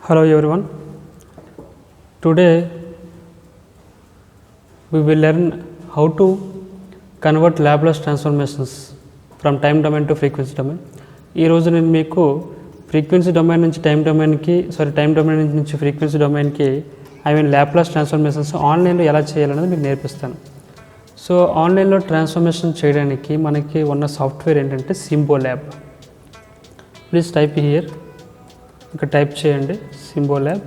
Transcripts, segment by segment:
Hello everyone. Today we will learn how to convert Laplace transformations from time domain to frequency domain. ఈ రోజు నేను మీకు frequency domain నుంచి time domain నుంచి frequency డొమైన్కి Laplace transformations ఆన్లైన్లో ఎలా చేయాలనేది మీకు నేర్పిస్తాను. సో ఆన్లైన్లో ట్రాన్స్ఫర్మేషన్ చేయడానికి మనకి ఉన్న సాఫ్ట్వేర్ ఏంటంటే సింబోల్యాబ్. ప్లీజ్ టైప్ హియర్, ఇక్కడ టైప్ చేయండి సింబోల్యాబ్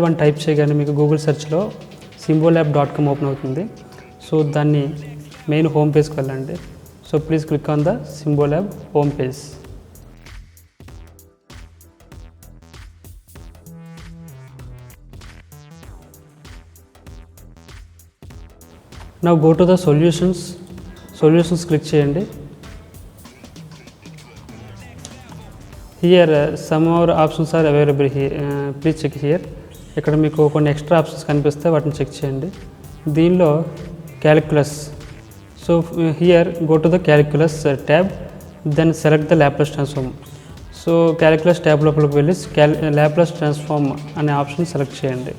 అని టైప్ చేయగానే మీకు గూగుల్ సెర్చ్లో సింబోల్యాబ్.com ఓపెన్ అవుతుంది. సో దాన్ని మెయిన్ హోమ్ పేజ్కి వెళ్ళండి. So please click on the Symbolab home page. Now go to the solutions click చేయండి. Here some more options are available please check here. ఇక్కడ మీకు కొన్ని ఎక్స్ట్రా ఆప్షన్స్ కనిపిస్తే వాటిని చెక్ చేయండి. దీనిలో calculus. So here go to the calculus tab, then select the Laplace transform. So calculus tab లోపలికి వెళ్ళి లాప్లాస్ ట్రాన్స్ఫార్మ్ అనే ఆప్షన్ సెలెక్ట్ చేయండి.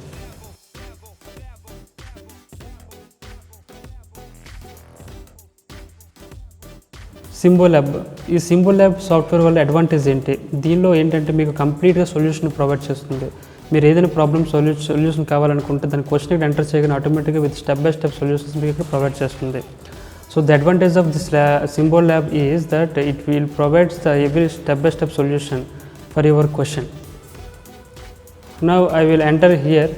ఈ సింబోల్యాబ్ సాఫ్ట్వేర్ వల్ల అడ్వాంటేజ్ ఏంటి, దీనిలో ఏంటంటే మీకు కంప్లీట్గా సొల్యూషన్ ప్రొవైడ్ చేస్తుంది. మీరు ఏదైనా ప్రాబ్లమ్ సొల్యూషన్ కావాలనుకుంటే దాని క్వశ్చన్ ఇక్కడ ఎంటర్ చేయగానే ఆటోమేటిక్గా with step by step solutions మీకు ఇక్కడ ప్రొవైడ్ చేస్తుంది. So the advantage of this Symbolab is that it will provides the every step by step solution for your question. Now I will enter here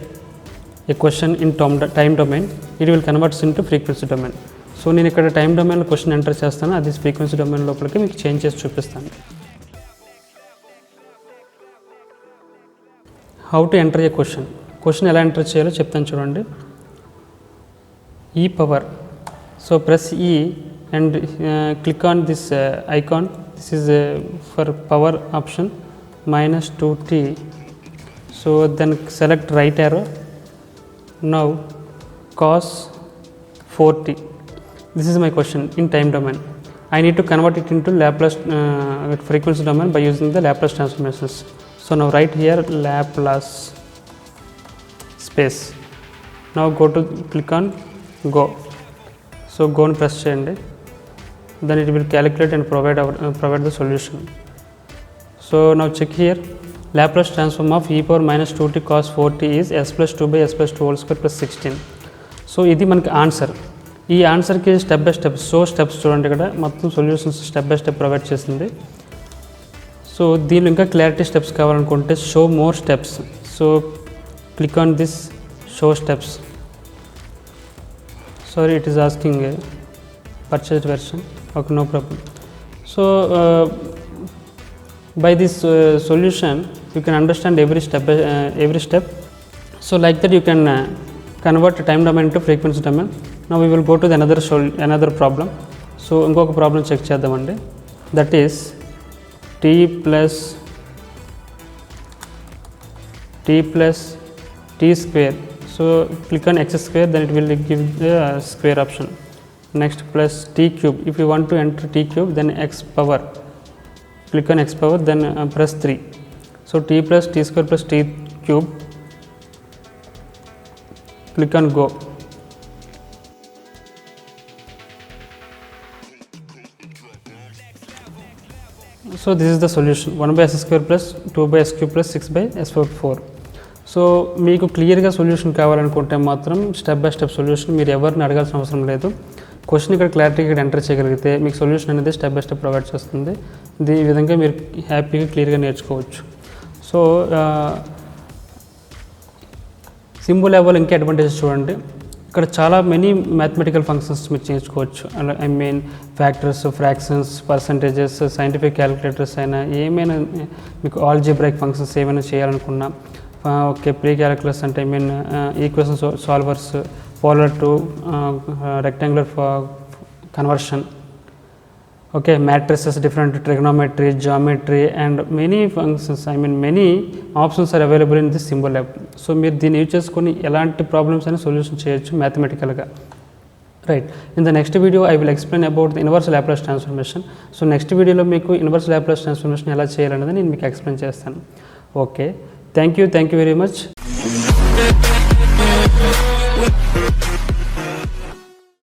a question in time domain. It will converts into frequency domain. So నేను ఇక్కడ time డొమైన్లో question enter చేస్తాను, అది frequency domain లోపలికి మీకు change చేసి చూపిస్తాను. How to enter a question ఎలా ఎంటర్ చేయాలో చెప్తాను చూడండి. ఈ పవర్. సో ప్రెస్ ఈ and click on this icon. This is for power option -2t. So then select right arrow. Now cos 4t. This is my question in time domain. I need to convert it into Laplace frequency domain by using the Laplace transformations. So now write here Laplace space. Now go to click on go. So go and press cheyandi. Then it will calculate and provide the solution. So now check here. Laplace transform of e power -2t cos 4t is s plus 2 by s plus 2 whole square plus 16. So ఇది మనకి answer. ఈ ఆన్సర్కి step by step steps చూడండి, ఇక్కడ మొత్తం solutions step by step provide చేసింది. So దీనిలో ఇంకా క్లారిటీ స్టెప్స్ కావాలనుకుంటే show more steps. So click on this show steps. Sorry, it is asking purchased version. Okay, no problem. So by this solution you can understand every step. So like that you can convert time domain to frequency domain. Now we will go to the another problem. So ఇంకొక problem check చేద్దామండి. That is t plus t square. So click on x square, then it will give the square option. Next plus t cube. If you want to enter t cube, then x power. Click on x power, then press 3. So t plus t square plus t cube. Click on go. So this is the solution. 1 by s square plus 2 by s cube plus 6 by s power 4. So మీకు క్లియర్గా solution కావాలనుకుంటే మాత్రం step by step solution మీరు ఎవరిని అడగాల్సిన అవసరం లేదు. Question ఇక్కడ క్లారిటీగా ఇక్కడ ఎంటర్ చేయగలిగితే మీకు సొల్యూషన్ అనేది స్టెప్ బై స్టెప్ ప్రొవైడ్ చేస్తుంది. ఈ విధంగా మీరు హ్యాపీగా క్లియర్గా నేర్చుకోవచ్చు. సో సింబోల్యాబ్ వల్ల ఇంకా అడ్వాంటేజెస్ చూడండి. ఇక్కడ చాలా మెనీ మ్యాథమెటికల్ ఫంక్షన్స్ మీరు నేర్చుకోవచ్చు. Factors, fractions, percentages, scientific calculators అయినా ఏమైనా మీకు ఆల్జీబ్రాయిక్ ఫంక్షన్స్ ఏమైనా చేయాలనుకున్నా, ఓకే, ప్రీ క్యాలిక్యులస్ అంటే equation solvers, polar to rectangular conversion, okay, matrices, different trigonometry, geometry and many functions, many options are available in this Symbolab. So మీరు దీన్ని use చేసుకొని ఎలాంటి ప్రాబ్లమ్స్ అయినా సొల్యూషన్ చేయొచ్చు మ్యాథమెటికల్గా. Right. In the next video I will explain about the inverse Laplace transformation. So next వీడియోలో మీకు inverse Laplace transformation ఎలా చేయాలనేది నేను మీకు ఎక్స్ప్లెయిన్ చేస్తాను. Okay, thank you very much.